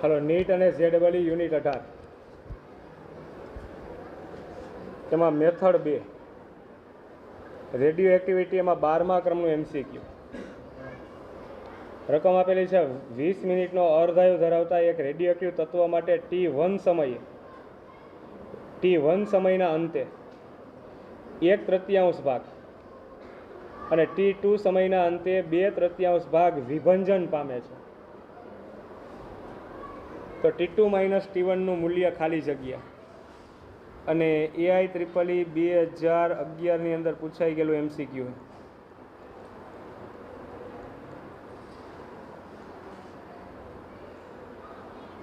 Hello, NEET અને ZEE unit 18 તેમાં method 2 radio activity એમાં 12મા ક્રમનું MCQ. રકમ આપેલી છે 20 મિનિટનો અર્ધાયુ ધરાવતા એક રેડિયો એક્ટિવ તત્વ માટે T1 સમયના અંતે 1/3 ભાગ અને T2 સમયના અંતે 2/3 ભાગ વિભંજન પામે છે. તો T2 - T1 નું મૂલ્ય ખાલી જગ્યા અને AIEEE 2011 ની અંદર પૂછાઈ ગયેલું MCQ.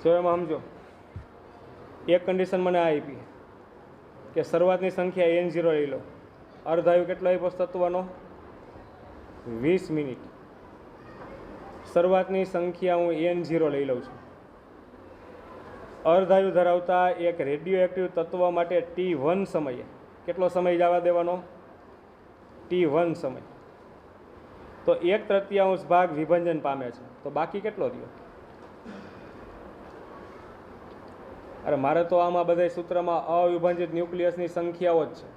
જો એમાં સમજો, એક કન્ડિશન મને આપી કે શરૂઆતની સંખ્યા N0 લઈ લો. અર્ધાયુ કેટલો આપ્યો તત્વનો? 20 મિનિટ. શરૂઆતની સંખ્યા હું N0 લઈ લઉં છું. અર્ધાયુ ધરાવતા એક રેડિયો એક્ટિવ તત્વ માટે T1 સમયે કેટલો સમય જવા દેવાનો? T1 સમય. તો 1/3 ભાગ વિભંજન પામે છે, તો બાકી કેટલો રહ્યો? અરે મારે તો આમાં બધા સૂત્રમાં અવિભાજિત ન્યુક્લિયસની સંખ્યાઓ જ છે.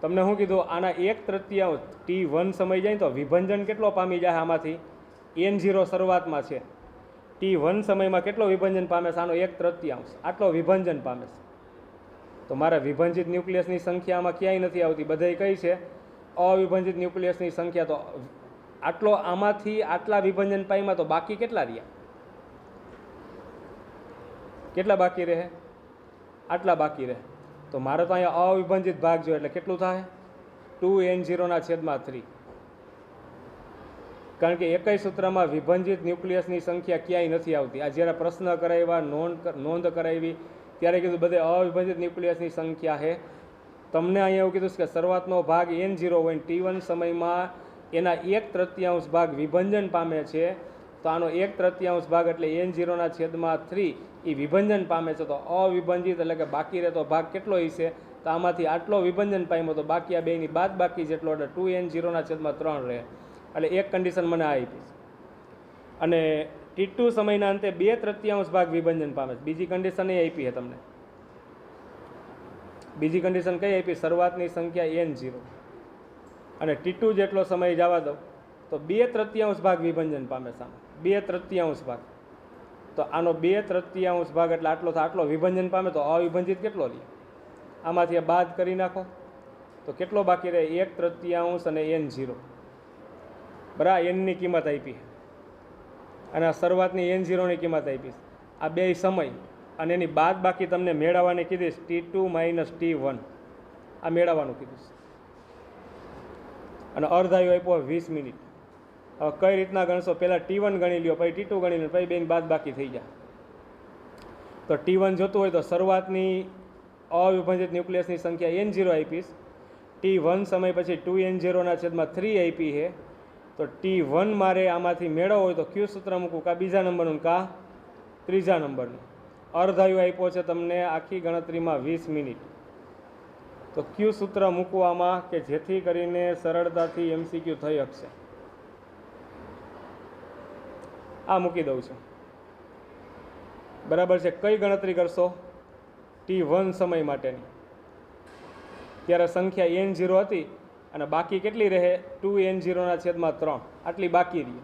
તમને શું કીધું? આના 1/3 T1 સમય જાય તો વિભંજન કેટલો પામી જાય? આમાંથી N0 શરૂઆતમાં છે, T1 સમયમાં કેટલો વિભંજન પામે છે? આનો 1/3 આટલો વિભંજન પામે છે. તો મારા વિભાજિત ન્યુક્લિયસની સંખ્યામાં ક્યાંય નથી આવતી, બધાય કઈ છે? અવિભાજિત ન્યુક્લિયસની સંખ્યા. તો આટલો આમાંથી આટલા વિભંજન પામ્યા, તો બાકી કેટલા રહ્યા? કેટલા બાકી રહે? આટલા બાકી રહે. તો મારે તો અહીંયા અવિભાજિત ભાગ જોઈએ, એટલે કેટલું થાય? 2N0/3. કારણ કે એકય સૂત્રમાં વિભંજિત ન્યુક્લિયસની સંખ્યા ક્યાંય નથી આવતી. આ જ્યારે પ્રશ્ન કરાવ્યા, નોંધ કરાવી, ત્યારે કીધું બધે અવિભાજિત ન્યુક્લિયસની સંખ્યા છે. તમને અહીંયા એવું કીધું કે શરૂઆતનો ભાગ N0 હોય, T1 સમયમાં એના 1/3 ભાગ વિભંજન પામે છે. તો આનો 1/3 ભાગ એટલે N0/3 એ વિભંજન પામે છે. તો અવિભાજિત એટલે કે બાકી રહેતો ભાગ કેટલો હશે? તો આમાંથી આટલો વિભંજન પામ્યો, તો બાકી આ બેની બાદ બાકી જેટલો એટલે 2N0/3 રહે. એટલે એક કન્ડિશન મને આપી. અને T2 સમયના અંતે 2/3 ભાગ વિભંજન પામે છે. બીજી કન્ડિશન એ આપી છે તમને. બીજી કન્ડિશન કઈ આપી? શરૂઆતની સંખ્યા N0 અને T2 જેટલો સમય જવા દો તો 2/3 ભાગ વિભંજન પામે છે. 2/3 ભાગ. તો આનો 2/3 ભાગ એટલે આટલો થાય, આટલો વિભંજન પામે. તો અવિભાજિત કેટલો રહે? આમાંથી બાદ કરી નાખો તો કેટલો બાકી રહે? 1/3 અને N0. બરાબર, Nની કિંમત આપી અને શરૂઆતની N0ની કિંમત આપી. આ બે સમય અને એની બાદ બાકી તમને મેળવવાની કીધીશ, T2 - T1. આ મેળવવાનું કીધું. અને અર્ધાયુ આપ્યો 20 મિનિટ. હવે કઈ રીતના ગણશો? પહેલાં T1 ગણી લ્યો, પછી T2 ગણી લો, પછી બેની બાદ બાકી થઈ જાય. તો T1 જોતું હોય તો શરૂઆતની અવિભાજિત ન્યુક્લિયસની સંખ્યા N0 આપીશ. T1 સમય પછી 2N0/3 આપી છે. તો T1 મારે આમાંથી મેળવવો હોય તો કયું સૂત્ર મૂકવું? કા બીજા નંબરનું, કા ત્રીજા નંબરનું. અર્ધાયુ આપ્યો છે તમને આખી ગણતરીમાં 20 મિનિટ. તો કયું સૂત્ર મૂકવામાં કે જેથી કરીને સરળતાથી MCQ થઈ શકશે? આ મૂકી દઉં છું. બરાબર છે. કઈ ગણતરી કરશો? T1 સમય માટેની. ત્યારે સંખ્યા N0 હતી અને બાકી કેટલી રહે? 2N0/3. આટલી બાકી રહી.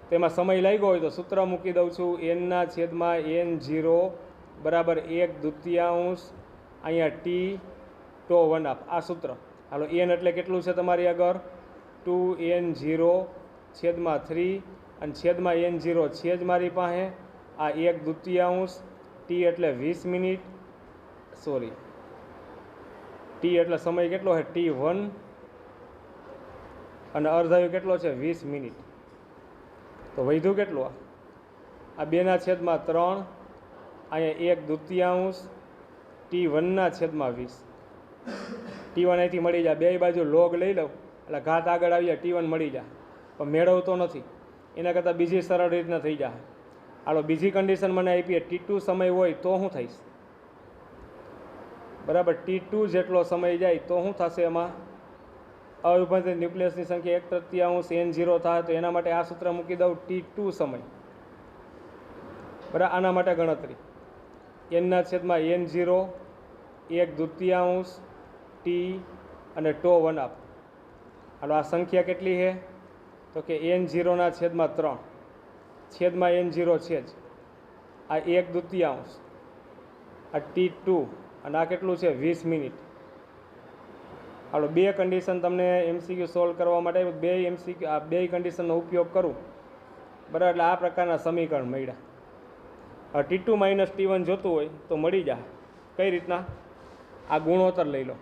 તેમાં સમય લાગ્યો હોય તો સૂત્ર મૂકી દઉં છું. N/N0 બરાબર 1/2. અહીંયા T(1)1/2. આ સૂત્ર. હાલો, N એટલે કેટલું છે તમારી આગળ? 2N0/3 અને છેદમાં N0 છે જ મારી પાસે. આ 1/2. T એટલે 20 મિનિટ. સોરી, T એટલે સમય કેટલો છે? T1. અને અર્ધાયુ કેટલો છે? 20 મિનિટ. તો વધ્યું કેટલું? આ 2/3. અહીંયા 1/2. T1/20. T1 અહીંથી મળી જાય. બે બાજુ લોગ લઈ લઉં એટલે ઘાત આગળ આવી જાય, T1 મળી જાય. પણ મેળવતો નથી, એના કરતાં બીજી સરળ રીતના થઈ જાય. હાલો, બીજી કન્ડિશન મને આપીએ. T2 સમય હોય તો શું થઈશ? બરાબર, T2 જેટલો સમય જાય તો શું થશે? એમાં અવિભાજિત ન્યુક્લિયસની સંખ્યા 1/3 N0 થાય. તો એના માટે આ સૂત્ર મૂકી દઉં. T2 સમય બરાબર. આના માટે ગણતરી એનના છેદમાં n0 1/2 ટી અને ટો 1/2. હાલો આ સંખ્યા કેટલી છે તો કે n0ના છેદમાં 3 છેદમાં n0 છે જ આ 1/2 આ t2 અને આ કેટલું છે 20 મિનિટ. હાલો બે કન્ડિશન તમને MCQ સોલ્વ કરવા માટે બે MCQ આ બે કન્ડિશનનો ઉપયોગ કરું બરાબર. એટલે આ પ્રકારના સમીકરણ મળ્યા. T2 - T1 જોતું હોય તો મળી જાય. કઈ રીતના? આ ગુણોત્તર લઈ લો.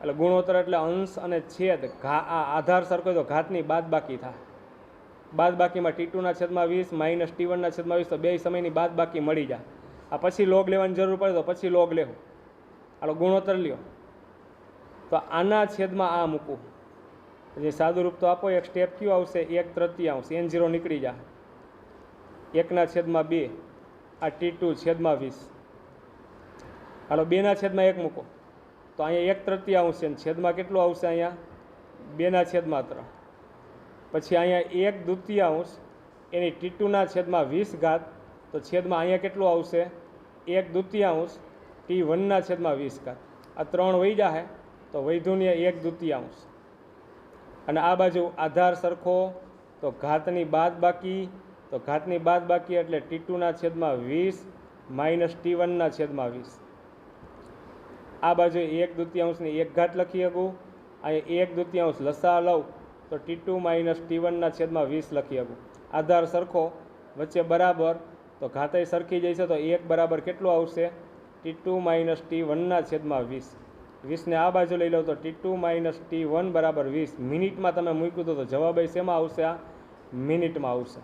એટલે ગુણોત્તર એટલે અંશ અને છેદ આધાર સરખો તો ઘાતની બાદબાકી થાય. બાદબાકીમાં T2ના છેદમાં 20 - T1ના છેદમાં 20 તો બે સમયની બાદબાકી મળી જાય. આ પછી લોગ લેવાની જરૂર પડે તો પછી લોગ લેવું. હાલો ગુણોત્તર લ્યો તો આના છેદમાં આ મૂકવું. જે સાદું રૂપ તો આપો. એક સ્ટેપ કયું આવશે 1/3 n0 નીકળી જાય 1ના છેદમાં 2 આ T2 છેદમાં 20. હાલો 2ના છેદમાં 1 મૂકો તો અહીંયા 1/3 છે છેદમાં કેટલું આવશે અહીંયા 2ના છેદમાં 3. પછી અહીંયા 1/2 એની T2ના છેદમાં 20 ઘાત તો છેદમાં અહીંયા કેટલું આવશે 1/2 T1ના છેદમાં 20 ઘાત. આ 3 વહી જાય તો વૈધું ને 1/2. અને આ બાજુ આધાર સરખો તો ઘાતની બાદબાકી તો ઘાતની બાદબાકી એટલે T2ના છેદમાં 20 - T1ના છેદમાં 20. આ બાજુ 1/2ની 1 ઘાત લખી શકું. અહીં 1/2 લસા લઉં તો T2 - T1ના છેદમાં 20 લખી શકું. આધાર સરખો વચ્ચે બરાબર તો ઘાતે સરખી જશે તો 1 બરાબર કેટલું આવશે T2 - T1ના છેદમાં 20. 20ને આ બાજુ લઈ લો તો T2 - T1 બરાબર 20. મિનિટમાં તમે મૂક્યું તો જવાબ શેમાં આવશે? આ મિનિટમાં આવશે.